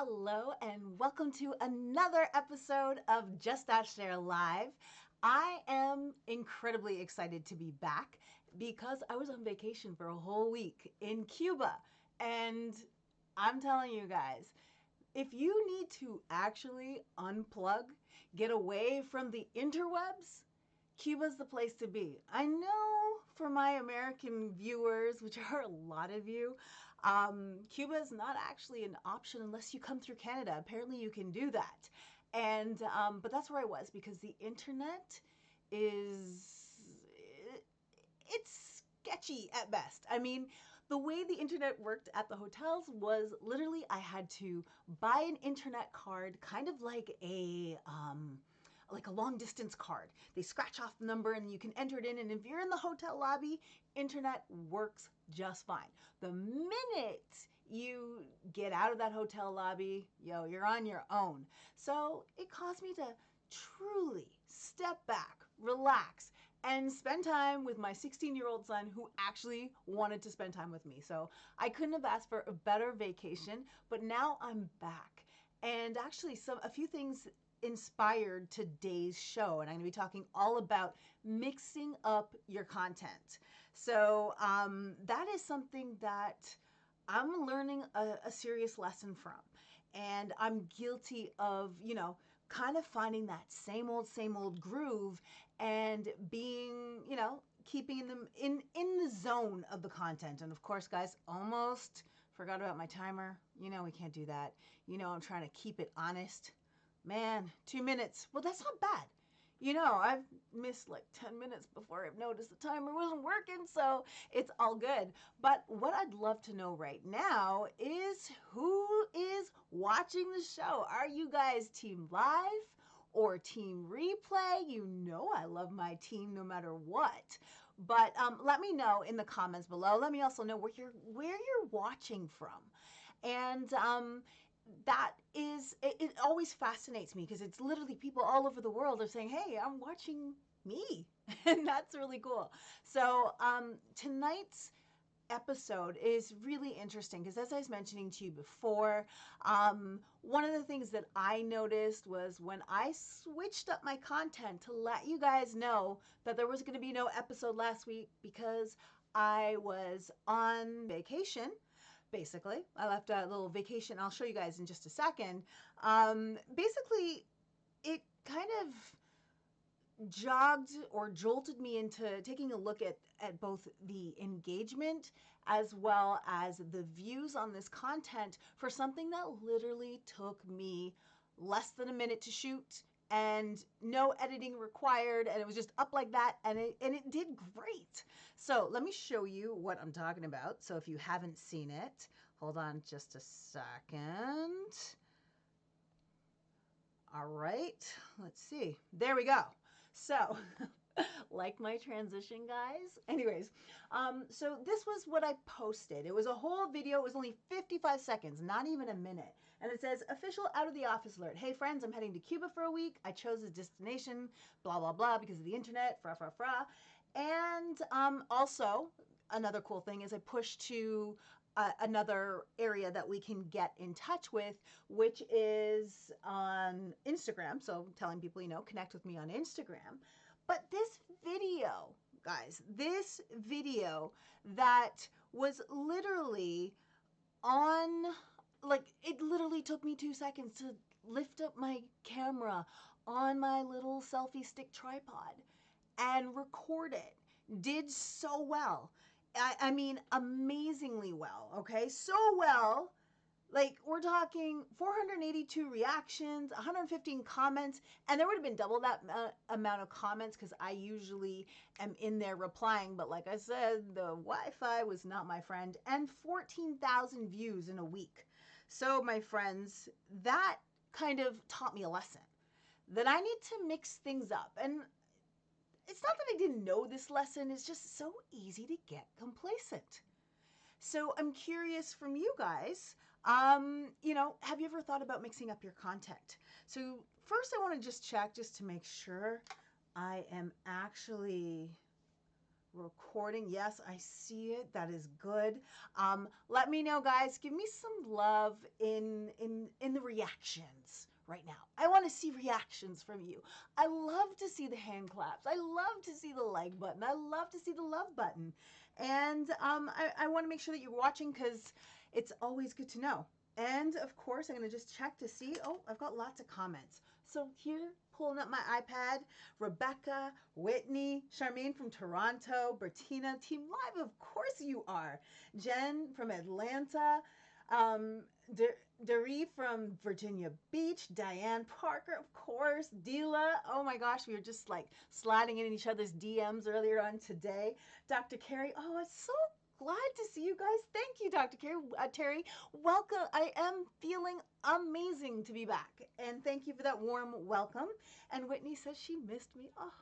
Hello and welcome to another episode of Just Ask Cher Live. I am incredibly excited to be back because I was on vacation for a whole week in Cuba. And I'm telling you guys, if you need to actually unplug, get away from the interwebs, Cuba's the place to be. I know for my American viewers, which are a lot of you, Cuba is not actually an option unless you come through Canada. Apparently, you can do that. And but that's where I was because the internet is it's sketchy at best. I mean, the way the internet worked at the hotels was literally I had to buy an internet card, kind of like a long distance card. They scratch off the number and you can enter it in. And if you're in the hotel lobby, internet works just fine. The minute you get out of that hotel lobby, you're on your own. So it caused me to truly step back, relax, and spend time with my 16-year-old son who actually wanted to spend time with me. So I couldn't have asked for a better vacation, but now I'm back. And actually a few things inspired today's show, and I'm going to be talking all about mixing up your content. So that is something that I'm learning a serious lesson from, and I'm guilty of, kind of finding that same old groove and being, keeping them in the zone of the content. And of course, guys, almost forgot about my timer. We can't do that. I'm trying to keep it honest. Man, 2 minutes. Well, that's not bad. I've missed like 10 minutes before I've noticed the timer wasn't working, so it's all good. But what I'd love to know right now is who is watching the show? Are you guys team live or team replay? I love my team no matter what. But let me know in the comments below. Let me also know where you're watching from. And that is, it always fascinates me because it's literally people all over the world are saying, hey, I'm watching me. And that's really cool. So tonight's episode is really interesting because, as I was mentioning to you before, one of the things that I noticed was when I switched up my content to let you guys know that there was going to be no episode last week because I was on vacation. Basically, I left a little vacation. I'll show you guys in just a second. Basically, it kind of jogged or jolted me into taking a look at both the engagement as well as the views on this content for something that literally took me less than a minute to shoot and no editing required, and it was just up like that, and it did great. So let me show you what I'm talking about. So if you haven't seen it, hold on just a second. All right, let's see. There we go. So, like my transition, guys? Anyways, so this was what I posted. It was a whole video. It was only 55 seconds, not even a minute. And it says, official out of the office alert. Hey, friends, I'm heading to Cuba for a week. I chose a destination, blah, blah, blah, because of the internet, fra, fra, fra. And also, another cool thing is I pushed to another area that we can get in touch with, which is on Instagram. So telling people, connect with me on Instagram. But this video, guys, this video that was literally on, like, it literally took me 2 seconds to lift up my camera on my little selfie stick tripod and record it, did so well. I mean, amazingly well, okay? So well, like, we're talking 482 reactions, 115 comments, and there would have been double that amount of comments because I usually am in there replying. But like I said, the Wi-Fi was not my friend, and 14,000 views in a week. So, my friends, that kind of taught me a lesson that I need to mix things up. And it's not that I didn't know this lesson, it's just so easy to get complacent. So I'm curious from you guys, have you ever thought about mixing up your content? So first I want to just check just to make sure I am actually Recording. Yes, I see it. That is good. Let me know, guys. Give me some love in the reactions right now. I want to see reactions from you. I love to see the hand claps. I love to see the like button. I love to see the love button. And I want to make sure that you're watching because it's always good to know. And of course, I'm going to just check to see. Oh, I've got lots of comments. So here, pulling up my iPad, Rebecca, Whitney, Charmaine from Toronto, Bertina, Team Live, of course you are. Jen from Atlanta, um, Doree from Virginia Beach, Diane Parker, of course, Dila. Oh my gosh, we were just like sliding in each other's DMs earlier on today. Dr. Carrie, oh, it's so glad to see you guys. Thank you, Dr. Carrie. Terry, welcome. I am feeling amazing to be back. And thank you for that warm welcome. And Whitney says she missed me. Oh,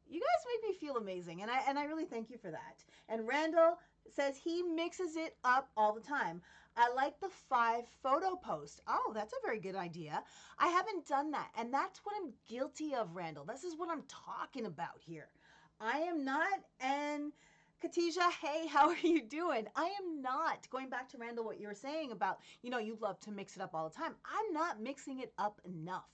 you guys make me feel amazing. And I really thank you for that. And Randall says he mixes it up all the time. I like the 5 photo post. Oh, that's a very good idea. I haven't done that. And that's what I'm guilty of, Randall. This is what I'm talking about here. I am not an Katija, hey, how are you doing? I am not. Going back to Randall, what you were saying about, you love to mix it up all the time. I'm not mixing it up enough.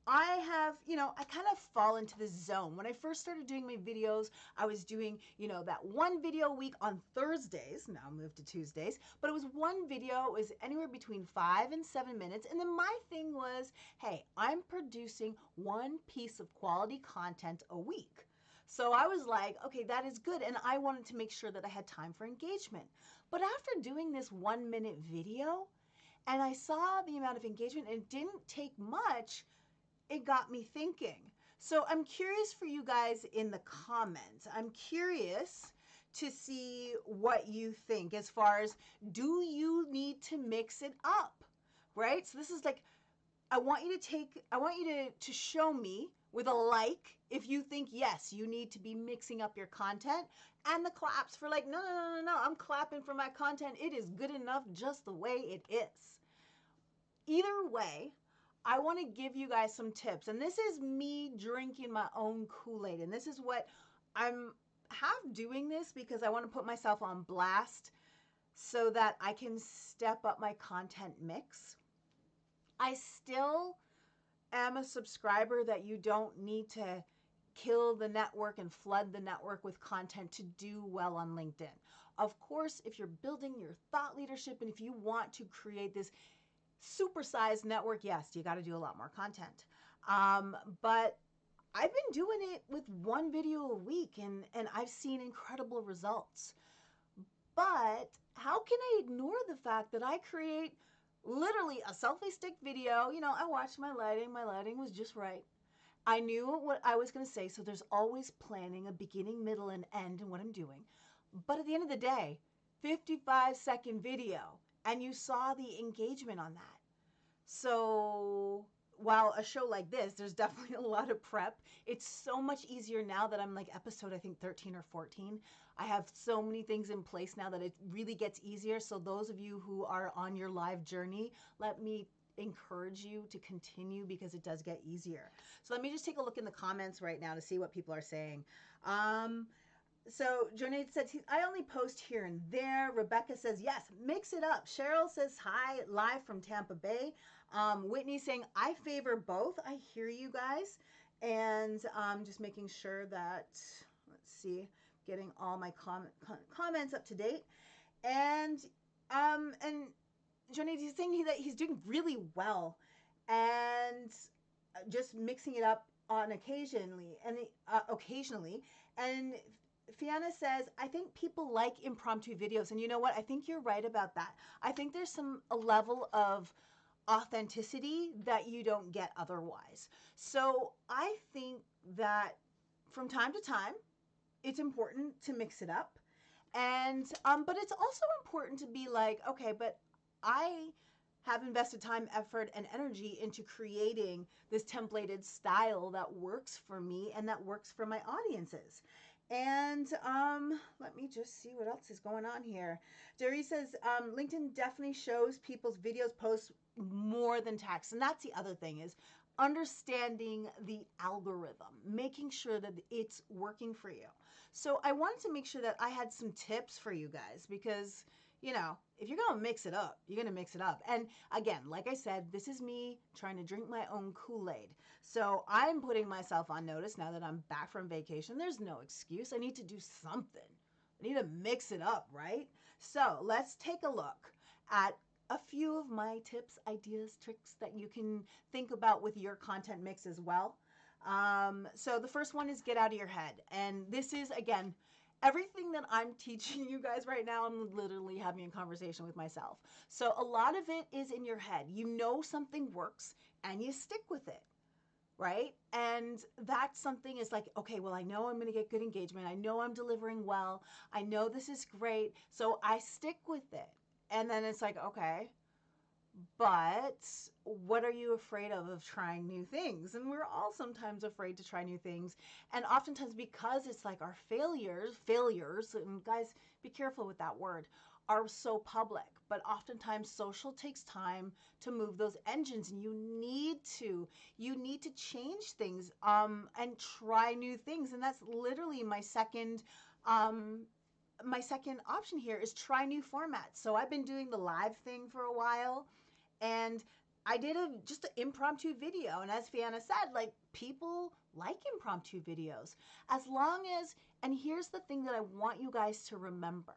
I have, I kind of fall into the zone. When I first started doing my videos, I was doing, that one video a week on Thursdays. Now I moved to Tuesdays, but it was one video. It was anywhere between 5 and 7 minutes. And then my thing was, hey, I'm producing one piece of quality content a week. So I was like, okay, that is good. And I wanted to make sure that I had time for engagement. But after doing this 1-minute video, and I saw the amount of engagement, and it didn't take much, it got me thinking. So I'm curious for you guys in the comments. I'm curious to see what you think as far as, do you need to mix it up, right? So this is like, I want you to show me with a like if you think, yes, you need to be mixing up your content, and the claps for like, no, no, no, no, no, I'm clapping for my content. It is good enough just the way it is. Either way, I want to give you guys some tips. And this is me drinking my own Kool-Aid. And this is what I'm half doing this because I want to put myself on blast so that I can step up my content mix. I still am a subscriber that you don't need to kill the network and flood the network with content to do well on LinkedIn. Of course, if you're building your thought leadership and if you want to create this supersized network, yes, you got to do a lot more content. But I've been doing it with one video a week and I've seen incredible results. But how can I ignore the fact that I create literally a selfie stick video? I watched my lighting. My lighting was just right. I knew what I was going to say, so there's always planning, a beginning, middle, and end in what I'm doing. But at the end of the day, 55-second video, and you saw the engagement on that. So while a show like this, there's definitely a lot of prep. It's so much easier now that I'm like episode, I think 13 or 14. I have so many things in place now that it really gets easier. So those of you who are on your live journey, let me encourage you to continue because it does get easier. So let me just take a look in the comments right now to see what people are saying. So Jonade says, I only post here and there. Rebecca says, yes, mix it up. Cheryl says, hi, live from Tampa Bay. Whitney saying, I favor both. I hear you guys. And just making sure that, let's see, getting all my comments up to date. And Jonade is saying that he's doing really well. And just mixing it up on occasionally. And Fiona says, I think people like impromptu videos. And you know what? I think you're right about that. I think there's a level of authenticity that you don't get otherwise. So I think that from time to time, it's important to mix it up. And, but it's also important to be like, okay, but I have invested time, effort, and energy into creating this templated style that works for me and that works for my audiences. And let me just see what else is going on here. Jerry says, LinkedIn definitely shows people's videos posts more than text. And that's the other thing is, understanding the algorithm, making sure that it's working for you. So I wanted to make sure that I had some tips for you guys because, if you're going to mix it up, you're going to mix it up. And again, like I said, this is me trying to drink my own Kool-Aid. So I'm putting myself on notice now that I'm back from vacation. There's no excuse. I need to do something. I need to mix it up, right? So let's take a look at a few of my tips, ideas, tricks that you can think about with your content mix as well. So the first one is get out of your head. And this is, again, everything that I'm teaching you guys right now, I'm literally having a conversation with myself. So a lot of it is in your head. You know something works and you stick with it, right? And that's something is like, okay, well, I know I'm going to get good engagement. I know I'm delivering well. I know this is great. So I stick with it. And then it's like, okay, but what are you afraid of trying new things? And we're all sometimes afraid to try new things. And oftentimes because it's like our failures, and guys, be careful with that word, are so public. But oftentimes social takes time to move those engines, and you need to change things and try new things. And that's literally um, my second option here is try new formats. So I've been doing the live thing for a while, and I did just an impromptu video. And as Fiona said, like, people like impromptu videos as long as, and here's the thing that I want you guys to remember,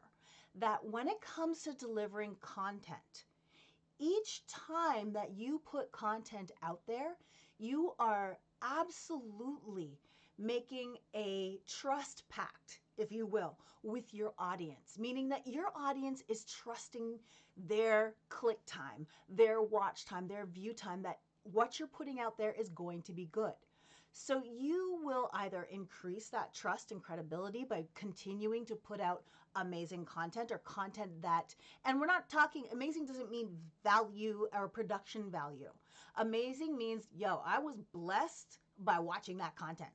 that when it comes to delivering content, each time that you put content out there, you are absolutely making a trust pact, if you will, with your audience, meaning that your audience is trusting their click time, their watch time, their view time, that what you're putting out there is going to be good. So you will either increase that trust and credibility by continuing to put out amazing content, or content that, and we're not talking, amazing doesn't mean value or production value. Amazing means, yo, I was blessed by watching that content.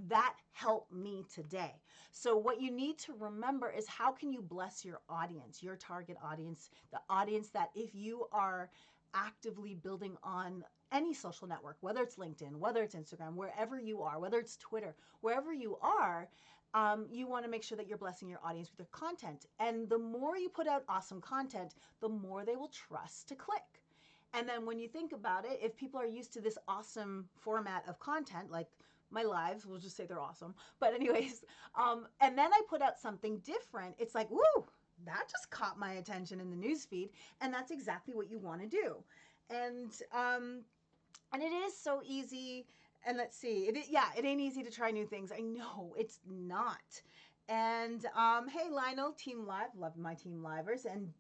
That helped me today. So what you need to remember is, how can you bless your audience, your target audience, the audience that, if you are actively building on any social network, whether it's LinkedIn, whether it's Instagram, wherever you are, whether it's Twitter, wherever you are, you want to make sure that you're blessing your audience with your content. And the more you put out awesome content, the more they will trust to click. And then when you think about it, if people are used to this awesome format of content, like my lives, we'll just say they're awesome. But anyways, and then I put out something different, it's like, woo, that just caught my attention in the newsfeed. And that's exactly what you want to do. And it is so easy. And let's see, it ain't easy to try new things. I know it's not. And hey, Lionel, Team Live, love my Team Livers. And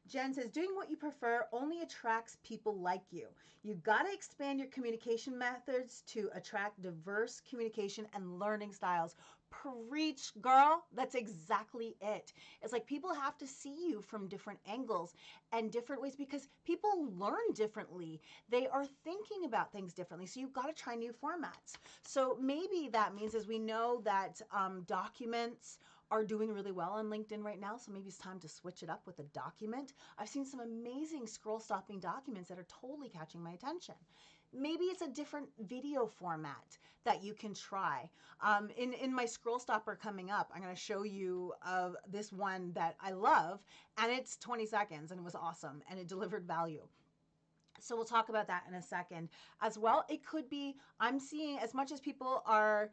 Jen says, doing what you prefer only attracts people like you. You got to expand your communication methods to attract diverse communication and learning styles. Preach, girl. That's exactly it. It's like people have to see you from different angles and different ways, because people learn differently. They are thinking about things differently. So you've got to try new formats. So maybe that means, as we know that documents are doing really well on LinkedIn right now, so maybe it's time to switch it up with a document. I've seen some amazing scroll stopping documents that are totally catching my attention. Maybe it's a different video format that you can try. In my scroll stopper coming up, I'm going to show you this one that I love, and it's 20 seconds, and it was awesome, and it delivered value. So we'll talk about that in a second as well. It could be, I'm seeing, as much as people are,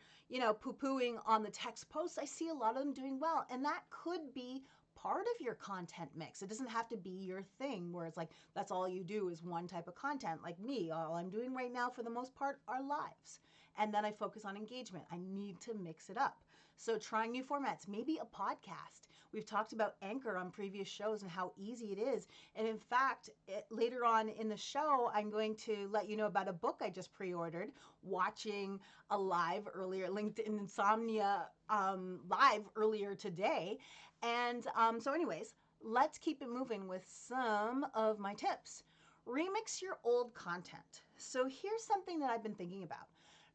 poo-pooing on the text posts, I see a lot of them doing well. And that could be part of your content mix. It doesn't have to be your thing where it's like, that's all you do is one type of content. Like me, all I'm doing right now for the most part are lives. And then I focus on engagement. I need to mix it up. So trying new formats, maybe a podcast. We've talked about Anchor on previous shows and how easy it is. And in fact, later on in the show, I'm going to let you know about a book I just pre-ordered, watching a live earlier, LinkedIn Insomnia live earlier today. And so anyways, let's keep it moving with some of my tips. Remix your old content. So here's something that I've been thinking about.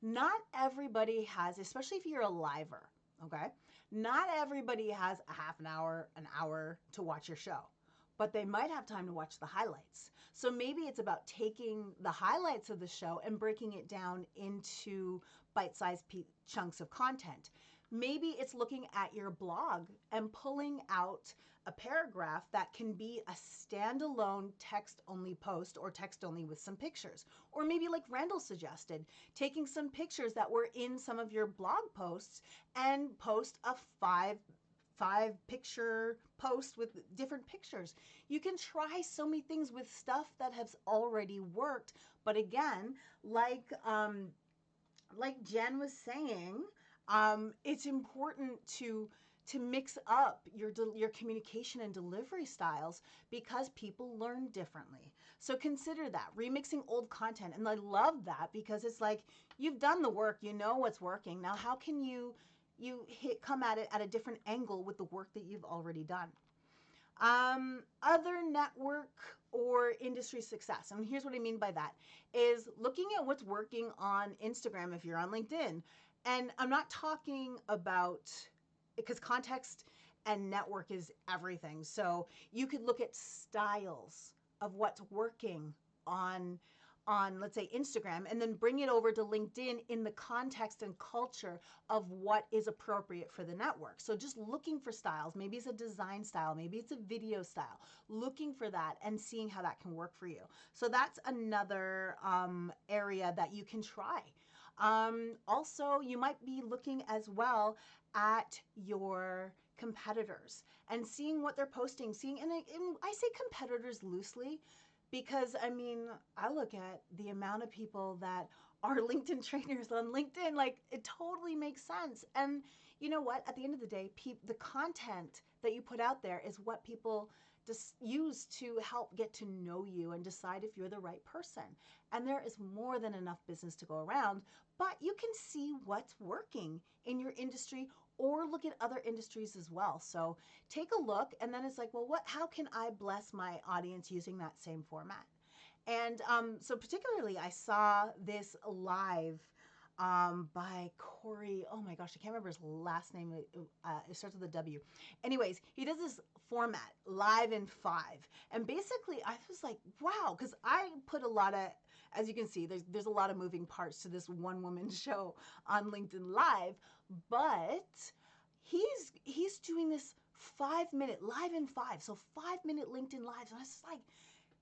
Not everybody has, especially if you're a liver, okay? Not everybody has a half an hour to watch your show. but they might have time to watch the highlights. So maybe it's about taking the highlights of the show and breaking it down into bite-sized chunks of content. Maybe it's looking at your blog and pulling out a paragraph that can be a standalone text only post or text only with some pictures. Or maybe, like Randall suggested, taking some pictures that were in some of your blog posts and post a five picture post with different pictures. You can try so many things with stuff that has already worked. But again, like Jen was saying, it's important to mix up your communication and delivery styles because people learn differently. So consider that remixing old content, and I love that because it's like you've done the work, you know what's working. Now, how can you come at it at a different angle with the work that you've already done? Other network or industry success. And here's what I mean by that is looking at what's working on Instagram if you're on LinkedIn. And I'm not talking about, because context and network is everything. So you could look at styles of what's working on let's say Instagram, and then bring it over to LinkedIn in the context and culture of what is appropriate for the network. So just looking for styles, maybe it's a design style, maybe it's a video style, looking for that and seeing how that can work for you. So that's another area that you can try. Also, you might be looking as well at your competitors and seeing what they're posting, and I say competitors loosely because I mean, I look at the amount of people that are LinkedIn trainers on LinkedIn, like it totally makes sense. And you know what? At the end of the day, the content that you put out there is what people just use to help get to know you and decide if you're the right person. And there is more than enough business to go around, but you can see what's working in your industry or look at other industries as well. So take a look, and then it's like, well, how can I bless my audience using that same format? And so particularly, I saw this live by Corey. Oh my gosh, I can't remember his last name. It starts with a W. Anyways, he does this format, live in 5. And basically, I was like, wow, because I put a lot of, as you can see, there's a lot of moving parts to this one woman show on LinkedIn Live, but he's doing this 5-minute live in 5, so 5-minute LinkedIn lives, and I was just like,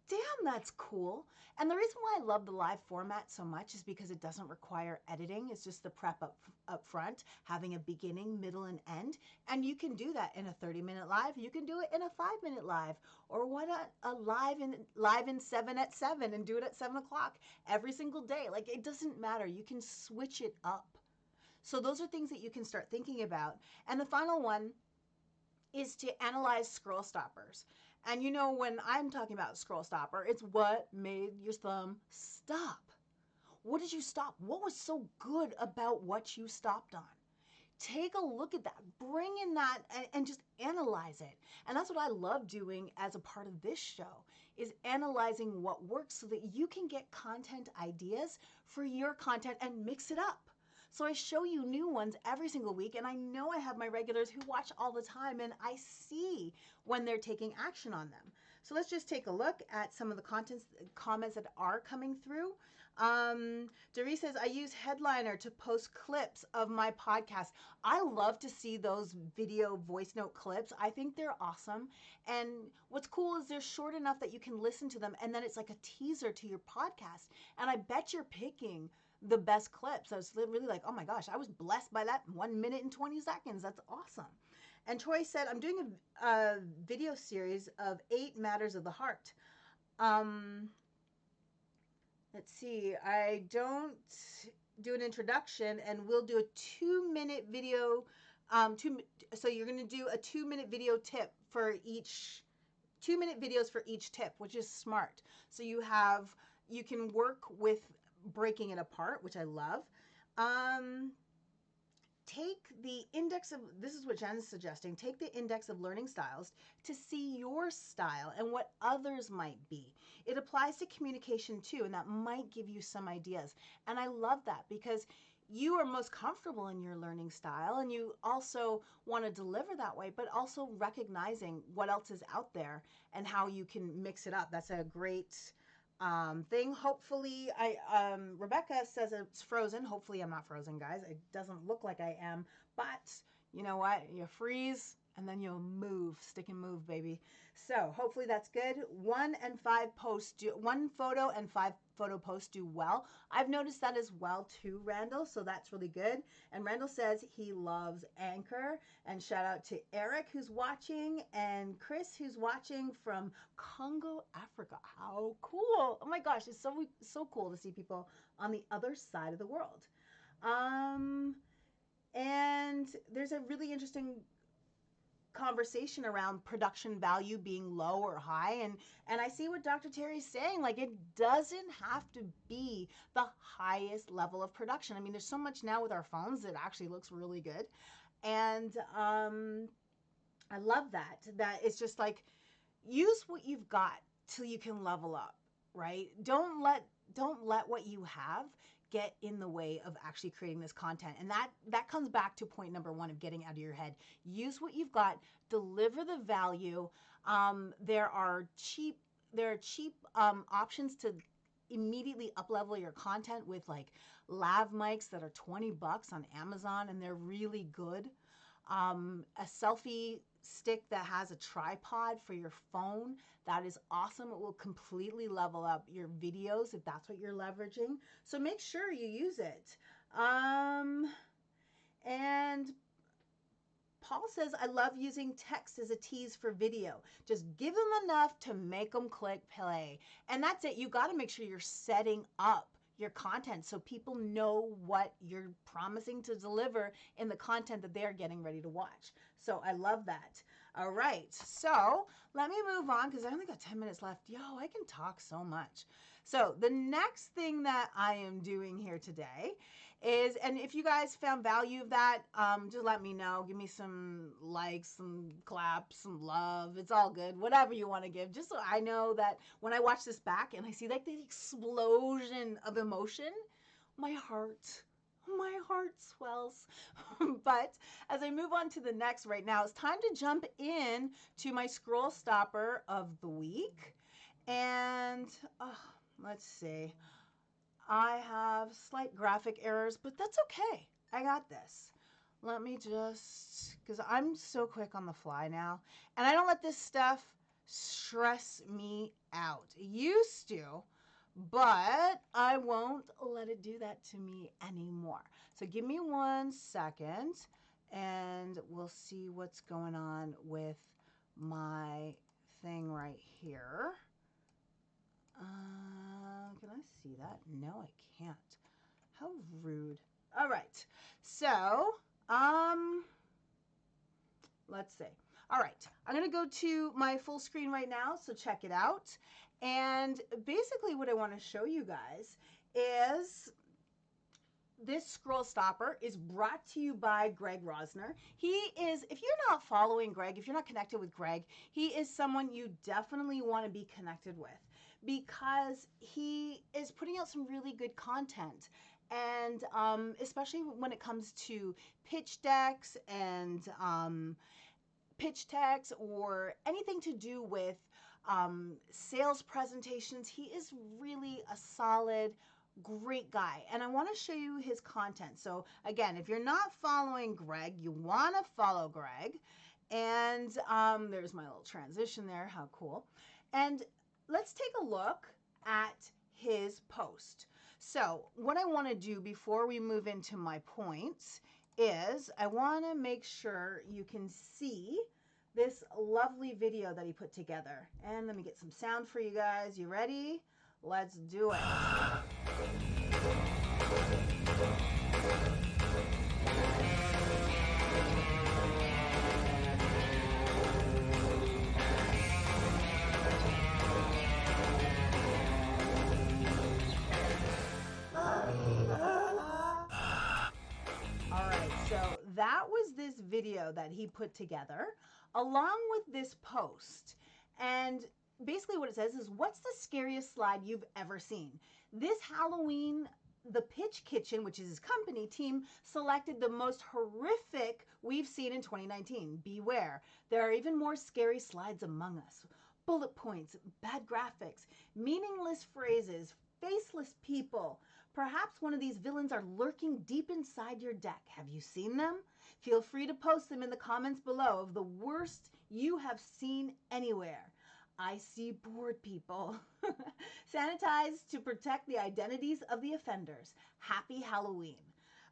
damn, that's cool. And the reason why I love the live format so much is because it doesn't require editing. It's just the prep up front, having a beginning, middle, and end. And you can do that in a 30-minute live. You can do it in a 5-minute live, or what a live in 7 at 7 and do it at 7 o'clock every single day. Like, it doesn't matter. You can switch it up. So those are things that you can start thinking about. And the final one is to analyze scroll stoppers. And you know, when I'm talking about scroll stopper, it's what made your thumb stop. What did you stop? What was so good about what you stopped on? Take a look at that, bring in that, and just analyze it. And that's what I love doing as a part of this show, is analyzing what works so that you can get content ideas for your content and mix it up. So I show you new ones every single week, and I know I have my regulars who watch all the time, and I see when they're taking action on them. So let's just take a look at some of the comments that are coming through. Doris says, I use Headliner to post clips of my podcast. I love to see those video voice note clips. I think they're awesome. And what's cool is they're short enough that you can listen to them, and then it's like a teaser to your podcast. And I bet you're picking the best clips. I was really like, oh my gosh, I was blessed by that 1 minute and 20 seconds. That's awesome. And Troy said, I'm doing a video series of 8 matters of the heart. Let's see, I don't do an introduction, and we'll do a 2-minute video. So you're going to do a 2-minute video tip for each, 2-minute videos for each tip, which is smart. So you can work with breaking it apart, which I love. Take the index of, this is what Jen's suggesting, take the index of learning styles to see your style and what others might be. It applies to communication too, and that might give you some ideas. And I love that because you are most comfortable in your learning style and you also want to deliver that way, but also recognizing what else is out there and how you can mix it up. That's a great thing. Hopefully, Rebecca says it's frozen. Hopefully, I'm not frozen, guys. It doesn't look like I am, but you know what? You freeze and then you'll move, stick and move, baby. So hopefully that's good. 1 photo and 5 photo posts do well. I've noticed that as well too, Randall. So that's really good. And Randall says he loves Anchor. And shout out to Eric who's watching and Chris who's watching from Congo, Africa. How cool! Oh my gosh, it's so cool to see people on the other side of the world. And there's a really interesting conversation around production value being low or high, and I see what Dr. Terry's saying. Like, it doesn't have to be the highest level of production. I mean, there's so much now with our phones that actually looks really good, and I love that it's just like, use what you've got till you can level up, right? Don't let what you have get in the way of actually creating this content. And that comes back to point number 1 of getting out of your head. Use what you've got, deliver the value. There are cheap options to immediately up level your content with like lav mics that are $20 on Amazon, and they're really good. A selfie stick that has a tripod for your phone, that is awesome. It will completely level up your videos if that's what you're leveraging. So make sure you use it. And Paul says, I love using text as a tease for video. Just give them enough to make them click play. And that's it. You got to make sure you're setting up your content so people know what you're promising to deliver in the content that they're getting ready to watch. So I love that. All right, so let me move on because I only got 10 minutes left. Yo, I can talk so much. So the next thing that I am doing here today is, and if you guys found value of that, just let me know. Give me some likes, some claps, some love. It's all good. Whatever you want to give, just so I know that when I watch this back and I see like the explosion of emotion, my heart swells. But as I move on to the next right now, it's time to jump in to my scroll stopper of the week. And let's see. I have slight graphic errors, but that's okay. I got this. Let me just, because I'm so quick on the fly now, and I don't let this stuff stress me out. It used to, but I won't let it do that to me anymore. So give me 1 second, and we'll see what's going on with my thing right here. Can I see that? No, I can't. How rude. All right. So, let's see. All right. I'm going to go to my full screen right now, so check it out. And basically what I want to show you guys is this scroll stopper is brought to you by Greg Rosner. He is, if you're not following Greg, if you're not connected with Greg, he is someone you definitely want to be connected with because he is putting out some really good content. And especially when it comes to pitch decks and pitch decks or anything to do with sales presentations, he is really a solid, great guy. And I want to show you his content. So again, if you're not following Greg, you want to follow Greg. And there's my little transition there. How cool. And let's take a look at his post. So what I want to do before we move into my points is I want to make sure you can see this lovely video that he put together. And let me get some sound for you guys. You ready? Let's do it. So that was this video that he put together along with this post. And basically what it says is, what's the scariest slide you've ever seen? This Halloween the Pitch Kitchen, which is his company team, selected the most horrific we've seen in 2019. Beware, there are even more scary slides among us. Bullet points, bad graphics, meaningless phrases, faceless people. Perhaps one of these villains are lurking deep inside your deck. Have you seen them? Feel free to post them in the comments below of the worst you have seen anywhere. I see bored people. Sanitize to protect the identities of the offenders. Happy Halloween.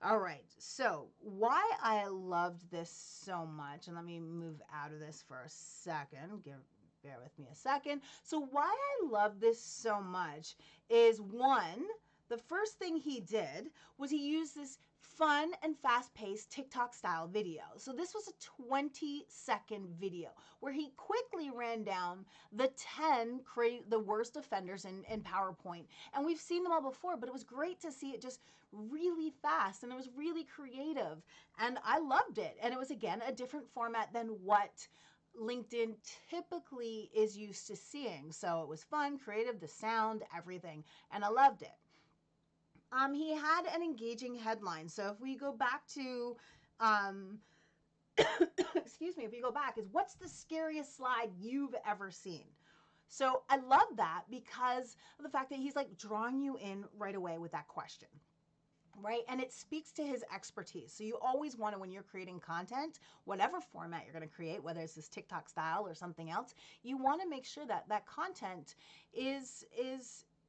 All right, so why I loved this so much, and let me move out of this for a second. Bear with me a second. So why I love this so much is, one, the first thing he did was he used this fun and fast-paced TikTok style video. So this was a 20-second video where he quickly ran down the 10 the worst offenders in PowerPoint. And we've seen them all before, but it was great to see it just really fast, and it was really creative, and I loved it. And it was, again, a different format than what LinkedIn typically is used to seeing. So it was fun, creative, the sound, everything, and I loved it. He had an engaging headline. So if we go back to, excuse me, if we go back, is what's the scariest slide you've ever seen? So I love that because of the fact that he's like drawing you in right away with that question. Right? And it speaks to his expertise. So you always want to, when you're creating content, whatever format you're going to create, whether it's this TikTok style or something else, you want to make sure that that content is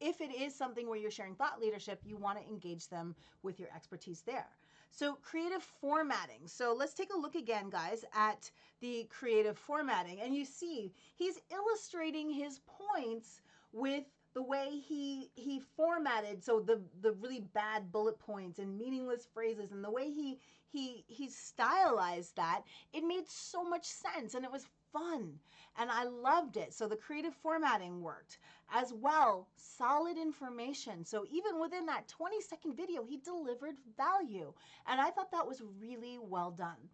if it is something where you're sharing thought leadership, you want to engage them with your expertise there. So creative formatting. So let's take a look again, guys, at the creative formatting. And you see he's illustrating his points with the way he formatted, so the really bad bullet points and meaningless phrases, and the way he stylized that, it made so much sense, and it was fun, and I loved it. So the creative formatting worked as well. Solid information. So even within that 20-second video, he delivered value, and I thought that was really well done.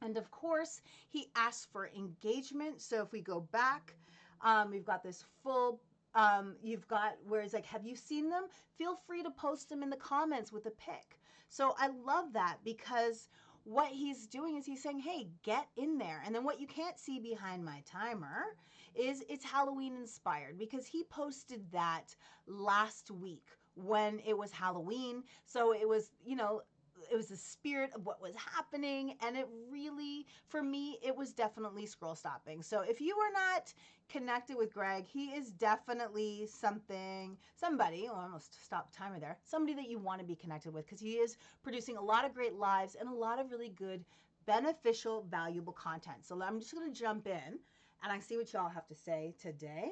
And of course, he asked for engagement. So if we go back, we've got this full you've got where it's like, have you seen them? Feel free to post them in the comments with a pic. So I love that, because what he's doing is he's saying, hey, get in there. And then what you can't see behind my timer is it's Halloween inspired, because he posted that last week when it was Halloween. So it was, it was the spirit of what was happening, and it really, for me, it was definitely scroll stopping. So if you are not connected with Greg, he is definitely somebody, I almost stopped timer there, somebody that you want to be connected with, because he is producing a lot of great lives and a lot of really good, beneficial, valuable content. So I'm just going to jump in and I see what y'all have to say today.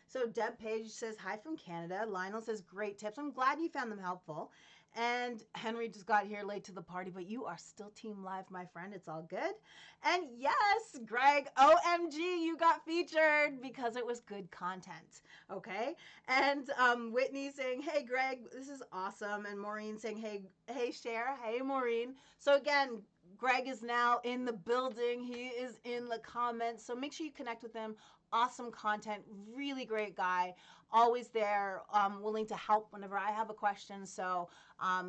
So Deb Page says, hi from Canada. Lionel says, great tips. I'm glad you found them helpful. And Henry just got here late to the party, but you are still Team Live, my friend. It's all good. And yes, Greg, OMG, you got featured because it was good content, okay? And Whitney saying, hey, Greg, this is awesome. And Maureen saying, hey, Cher. Hey, Maureen. So again, Greg is now in the building. He is in the comments. So make sure you connect with him. Awesome content, really great guy, always there, willing to help whenever I have a question. So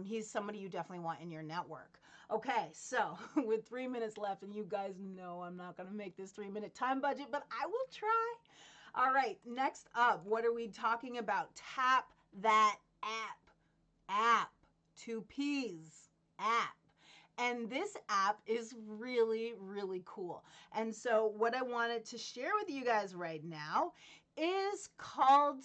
he's somebody you definitely want in your network. Okay, so with 3 minutes left, and you guys know I'm not going to make this 3-minute time budget, but I will try. All right, next up, what are we talking about? Tap that app. 2 P's, app. And this app is really, really cool. And so what I wanted to share with you guys right now is called,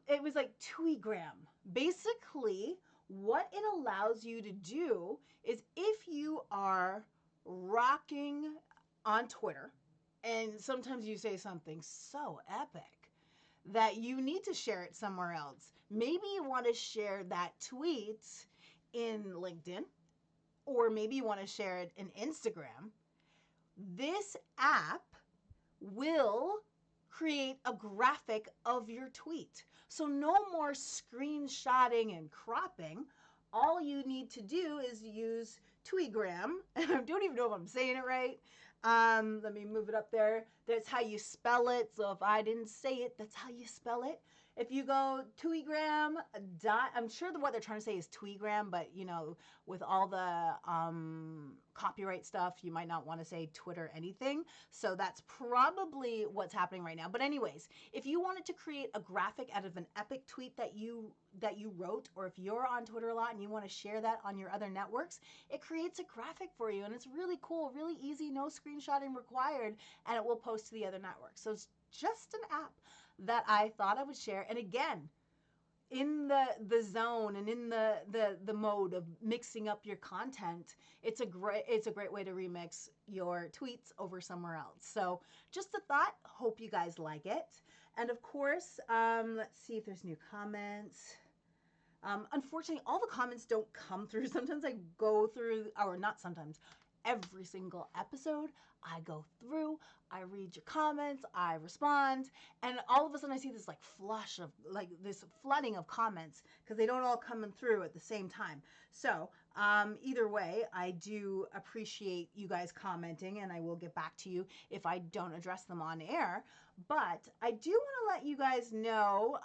it was like Tweegram. Basically, what it allows you to do is, if you are rocking on Twitter, and sometimes you say something so epic that you need to share it somewhere else. Maybe you want to share that tweet in LinkedIn, or maybe you want to share it in Instagram. This app will create a graphic of your tweet. So no more screenshotting and cropping. All you need to do is use Tweegram, and I don't even know if I'm saying it right. Let me move it up there. That's how you spell it. So if I didn't say it, that's how you spell it. If you go tweegram dot, I'm sure what they're trying to say is tweegram, but you know, with all the copyright stuff, you might not want to say Twitter anything. So that's probably what's happening right now. But anyways, if you wanted to create a graphic out of an epic tweet that you wrote, or if you're on Twitter a lot and you want to share that on your other networks, it creates a graphic for you, and it's really cool, really easy, no screenshotting required, and it will post to the other networks. So it's just an app that I thought I would share. And again, in the zone and in the mode of mixing up your content, it's a great way to remix your tweets over somewhere else. So just a thought. Hope you guys like it. And of course, let's see if there's new comments. Unfortunately, all the comments don't come through. Sometimes I go through, or not sometimes, every single episode, I go through, I read your comments, I respond, and all of a sudden I see this like flush of, like this flooding of comments because they don't all come in through at the same time. So either way, I do appreciate you guys commenting, and I will get back to you if I don't address them on air. But I do want to let you guys know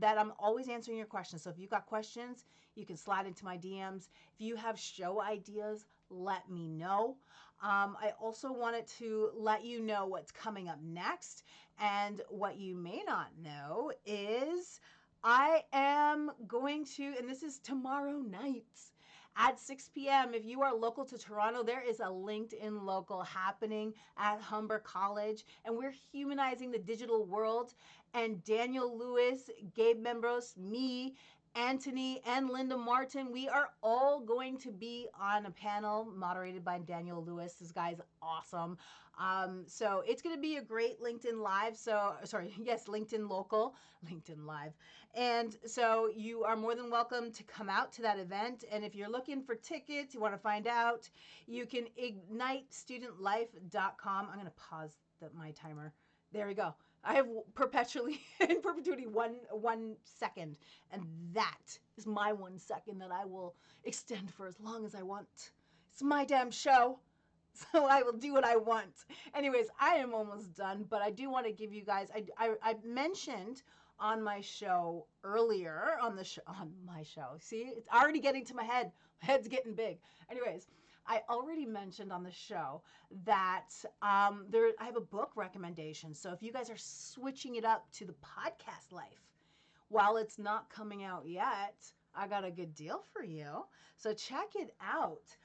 that I'm always answering your questions. So if you've got questions, you can slide into my DMs. If you have show ideas, let me know. I also wanted to let you know what's coming up next. And what you may not know is I am going to, and this is tomorrow night at 6 p.m. If you are local to Toronto, there is a LinkedIn local happening at Humber College, and we're humanizing the digital world. And Daniel Lewis, Gabe Membros, me, Anthony, and Linda Martin, we are all going to be on a panel moderated by Daniel Lewis. This guy's awesome. So it's going to be a great LinkedIn Live. So, sorry, yes, LinkedIn Local, LinkedIn Live. And so you are more than welcome to come out to that event. And if you're looking for tickets, you want to find out, you can ignitestudentlife.com. I'm going to pause my timer. There we go. I have perpetually, in perpetuity, one second. And that is my 1 second that I will extend for as long as I want. It's my damn show. So I will do what I want. Anyways, I am almost done, but I do want to give you guys, I mentioned on my show earlier, on my show. See, it's already getting to my head. My head's getting big. Anyways, I already mentioned on the show that I have a book recommendation. So if you guys are switching it up to the podcast life, while it's not coming out yet, I got a good deal for you. So check it out.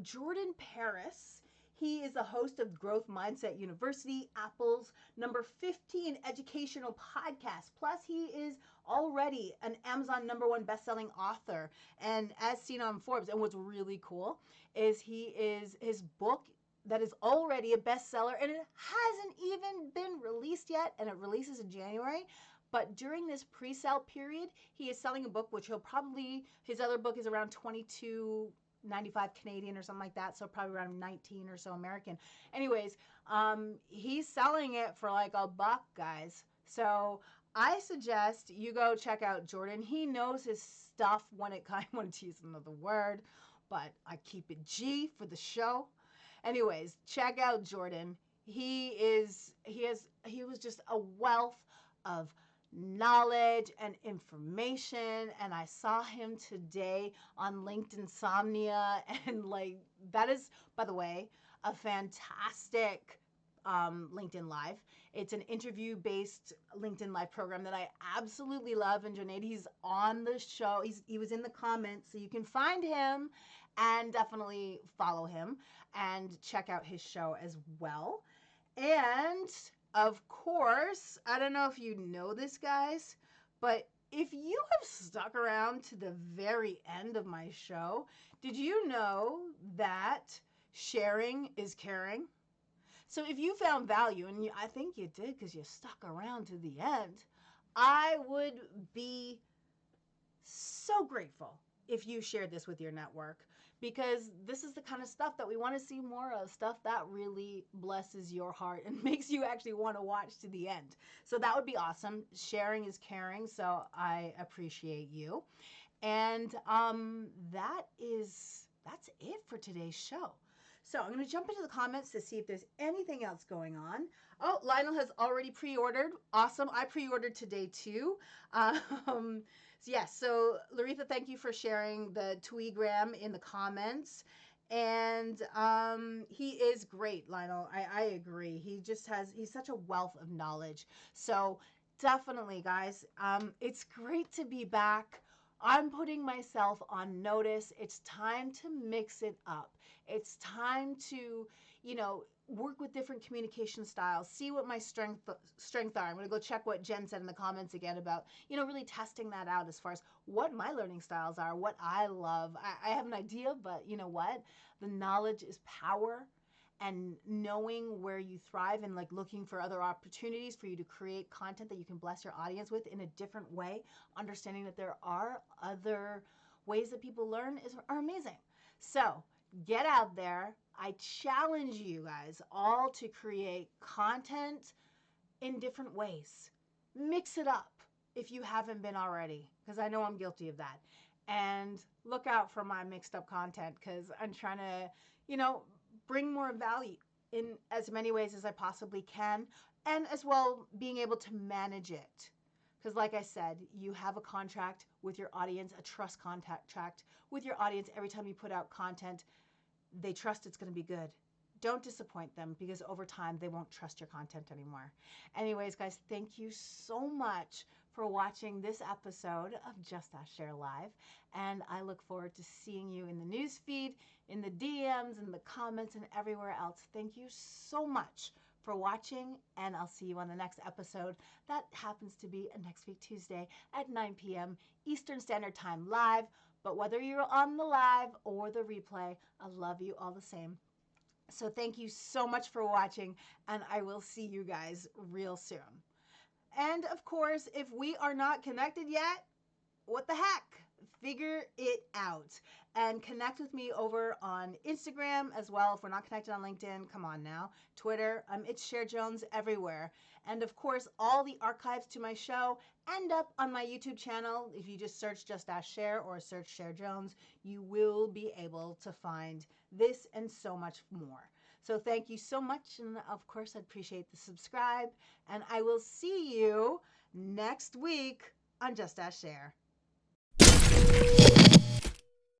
Jordan Paris, he is the host of Growth Mindset University, Apple's number 15 educational podcast. Plus, he is already an Amazon #1 best-selling author, and as seen on Forbes. And what's really cool is his book that is already a bestseller, and it hasn't even been released yet, and it releases in January. But during this pre-sale period, he is selling a book, which his other book is around $22.95 Canadian or something like that, so probably around 19 or so American. Anyways, he's selling it for like $1, guys. So I suggest you go check out Jordan. He knows his stuff when I want to use another word, but I keep it G for the show. Anyways, check out Jordan. He was just a wealth of knowledge and information, and I saw him today on LinkedInsomnia, and like, that is, by the way, a fantastic LinkedIn Live. It's an interview-based LinkedIn Live program that I absolutely love, and Junaid, he's on the show. He was in the comments, so you can find him and definitely follow him and check out his show as well. And of course, I don't know if you know this, guys, but if you have stuck around to the very end of my show, did you know that sharing is caring? So if you found value, and I think you did because you stuck around to the end, I would be so grateful if you shared this with your network, because this is the kind of stuff that we want to see more of, stuff that really blesses your heart and makes you actually want to watch to the end. So that would be awesome. Sharing is caring, so I appreciate you. And that's it for today's show. So I'm going to jump into the comments to see if there's anything else going on. Oh, Lionel has already pre-ordered. Awesome. I pre-ordered today too. So yes, so Laritha, thank you for sharing the Tweegram in the comments. And he is great, Lionel. I agree. He's such a wealth of knowledge. So definitely, guys, it's great to be back. I'm putting myself on notice. It's time to mix it up. It's time to, work with different communication styles, see what my strengths are. I'm going to go check what Jen said in the comments again about, really testing that out as far as what my learning styles are, what I love. I have an idea, but you know what? The knowledge is power, and knowing where you thrive and like looking for other opportunities for you to create content that you can bless your audience with in a different way, understanding that there are other ways that people learn are amazing. So get out there. I challenge you guys all to create content in different ways. Mix it up if you haven't been already, because I know I'm guilty of that. And look out for my mixed up content, because I'm trying to, bring more value in as many ways as I possibly can, and as well being able to manage it. Because, like I said, you have a contract with your audience, a trust contract with your audience. Every time you put out content, they trust it's going to be good. Don't disappoint them, because over time they won't trust your content anymore. Anyways, guys, thank you so much for watching this episode of Just Ask Cher Live. And I look forward to seeing you in the news feed, in the DMs, in the comments, and everywhere else. Thank you so much for watching, and I'll see you on the next episode. That happens to be next week, Tuesday at 9 p.m. Eastern Standard Time live. But whether you're on the live or the replay, I love you all the same. So thank you so much for watching, and I will see you guys real soon. And of course, if we are not connected yet, what the heck? Figure it out and connect with me over on Instagram as well. If we're not connected on LinkedIn, come on now. Twitter, it's Cher Jones everywhere. And of course, all the archives to my show end up on my YouTube channel. If you just search Just Ask Cher or search Cher Jones, you will be able to find this and so much more. So thank you so much. And of course, I'd appreciate the subscribe. And I will see you next week on Just Ask Cher.